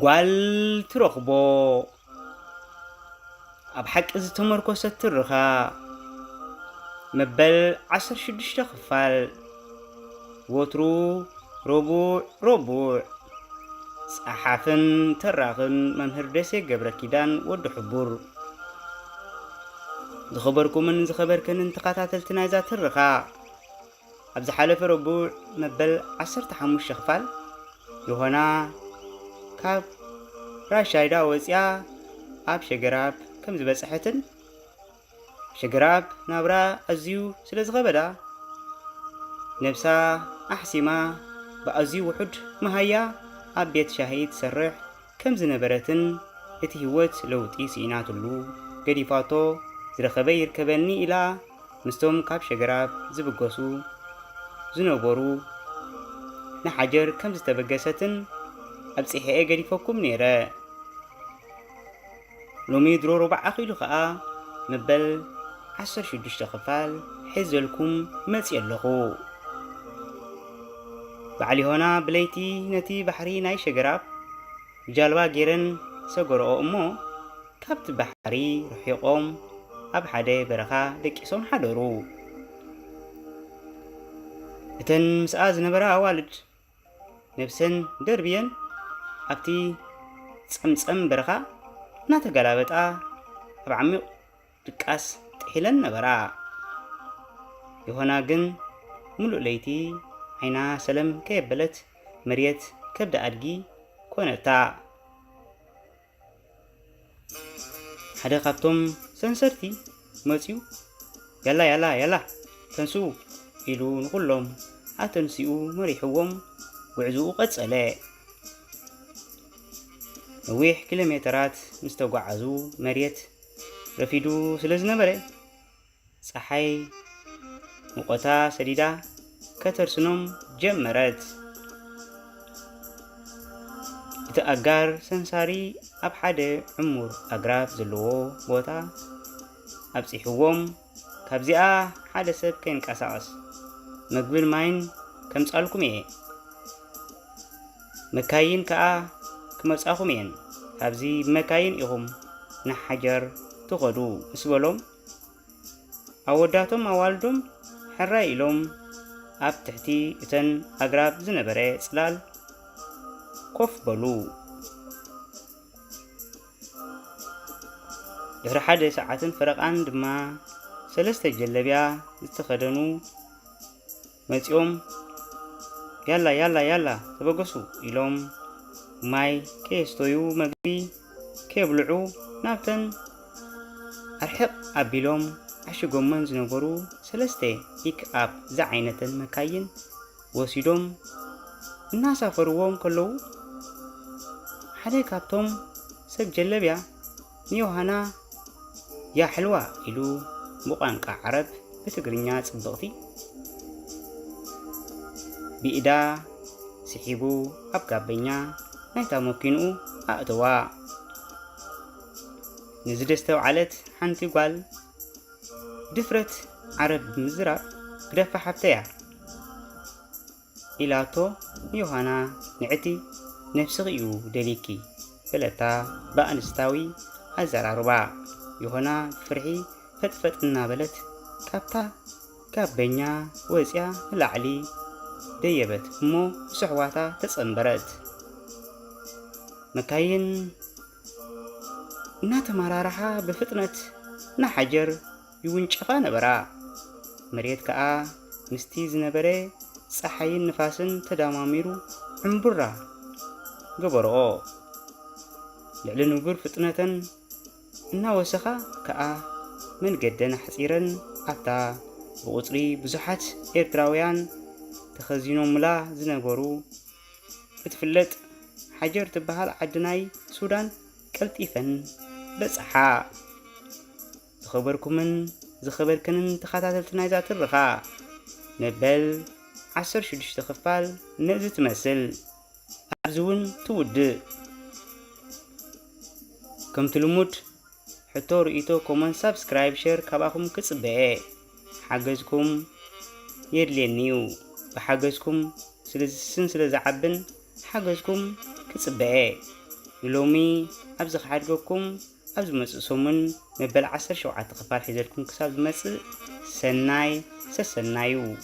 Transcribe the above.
ጓል ትረኽቦ ኣብ ሓቂ ዝተመርኮሰት ትርኻ መበል 16 ክፋል ወትሩ ረቡዕ ጸሓፍን ተራኽን መምህር ደሴ ገብረ ኪዳን ወዲ ሕቡር ዝኸበርኩምን ዝኸበርከንን ተኸታተልቲ ናይዛ ትርኻ ኣብ ዝሓለፈ ረቡዕ መበል 15 ክፋል ዮሃና ካብ ራሻይዳ ወፂያ ኣብ ሸገራብ ከም ዝበፅሐትን ሸገራብ ናብራ ኣዝዩ ስለ ዝኸበዳ ነብሳ ኣሕሲማ ብኣዝዩ ውሑድ መሃያ ኣብ ቤት ሻሂ ትሰርሕ ከም ዝነበረትን እቲ ህይወት ለውጢ ስኢናትሉ ገዲፋቶ ዝረኸበ ይርከበኒ ኢላ ምስቶም ካብ ሸገራብ ዝብገሱ ዝነበሩ ንሓጀር ከም ዝተበገሰትን ኣብ ጽሕኤ ገዲፈኩም ነይረ ሎሚ ድሮ ረባዕ ኣኺሉ ከዓ መበል 16 ክፋል ሒዘልኩም መፅእ ኣለኹ በዓል ይሆና ብለይቲ ነቲ ባሕሪ ናይ ሸገራብ ብጃልባ ጌረን ሰገርኦ እሞ ካብቲ ባሕሪ ርሒቖም ኣብ ሓደ በረኻ ደቂሶም ሓደሩ እተን ምስኣ ዝነበራ ኣዋልድ ነብሰን ደርብየን ኣብቲ ጸምጸም በረኻ እናተገላበጣ ኣብ ዓሚቕ ድቃስ ጥሒለን ነበራ ይሆና ግን ሙሉእ ለይቲ ዓይና ሰለም ከየበለት መሬት ከብዳ ኣድጊ ኮነታ ሓደ ካብቶም ሰንሰርቲ መፂኡ ያላ ተንስኡ ኢሉ ንኩሎም ኣተንሲኡ መሪሕዎም ጉዕዝኡ ቀጸለ ነዊሕ ኪሎሜተራት ምስ ተጓዓዙ መሬት ረፊዱ ስለ ዝነበረ ፀሓይ ሙቐታ ሰዲዳ ከተርስኖም ጀመረት እቲ ኣጋር ሰንሳሪ ኣብ ሓደ ዕሙር ኣግራብ ዘለዎ ቦታ ኣብፂሕዎም ካብዚኣ ሓደ ሰብ ከይንቀሳቐስ መግብን ማይን ከምፃልኩም እየ መካይን ከዓ ክመጻኹም እየን ካብዚ ብመካይን ኢኹም ንሓጀር ትኸዱ ምስ በሎም ኣወዳቶም ኣዋልዶም ሕራይ ኢሎም ኣብ ትሕቲ እተን ኣግራብ ዝነበረ ጽላል ኮፍ በሉ ድሕሪ ሓደ ሰዓትን ፈረቓን ድማ ሰለስተ ጀለብያ ዝተኸደኑ መጺኦም ያላ ተበገሱ ኢሎም ማይ ከየስተዩ መግቢ ከየብልዑ ናብተን ኣርሕቕ ኣቢሎም ዓሽጎመን ዝነበሩ ሰለስተ ፒክኣፕ ዝዓይነተን መካይን ወሲዶም እናሳፈርዎም ከለዉ ሓደ ካብቶም ሰብ ጀለብያ ንዮሃና ያ ሕልዋ ኢሉ ብቋንቋ ዓረብ ብትግርኛ ጽብቕቲ ብኢዳ ስሒቡ ኣብ ጋበኛ ናይታ መኪንኡ ኣእተዋ ንዝደስተውዓለት ሓንቲ ጓል ድፍረት ዓረብ ብምዝራብ ክደፋ ሓብተያ ኢላቶ ዮሃና ንዕቲ ነፍስኺ እዩ ደሊኪ በለታ በኣንስታዊ ኣዘራርባ ዮሃና ፍርሒ ፈጥፈጥ እናበለት ካብታ ጋበኛ ወፅያ ንላዕሊ ደየበት እሞ ስሕዋታ ተጸንበረት መካይን እናተመራርሓ ብፍጥነት ንሓጀር ይውንጨፋ ነበራ መሬት ከዓ ምስቲ ዝነበረ ፀሓይን ንፋስን ተዳማሚሩ ዕምቡራ ገበርኦ ልዕሊ ንቡር ፍጥነተን እናወሰኻ ከዓ መንገደን ሓፂረን ኣብታ ብቁፅሪ ብዙሓት ኤርትራውያን ተኸዚኖምላ ዝነበሩ እትፍለጥ ሓጀር ትበሃል ዓዲ ናይ ሱዳን ቀልጢፈን በፅሓ ዝኸበርኩምን ዝኸበርከንን ተኸታተልቲ ናይዛ ትርኻ መበል 16 ክፋል ነዚ ትመስል ኣብዚ እውን ትውድእ ከምቲ ልሙድ ሕቶ ርእይቶ ኮመንት ሳብስክራይብ ሼር ካብኣኹም ክጽበአ ሓገዝኩም የድልየኒዩ ብሓገዝኩም ስለዝስን ስለዝዓብን ሓገዝኩም ክጽበአ لومي أبز خحدكم أبز مسؤسومن مبل 17 خفال حزلكم كساب مسء سناي سسنايو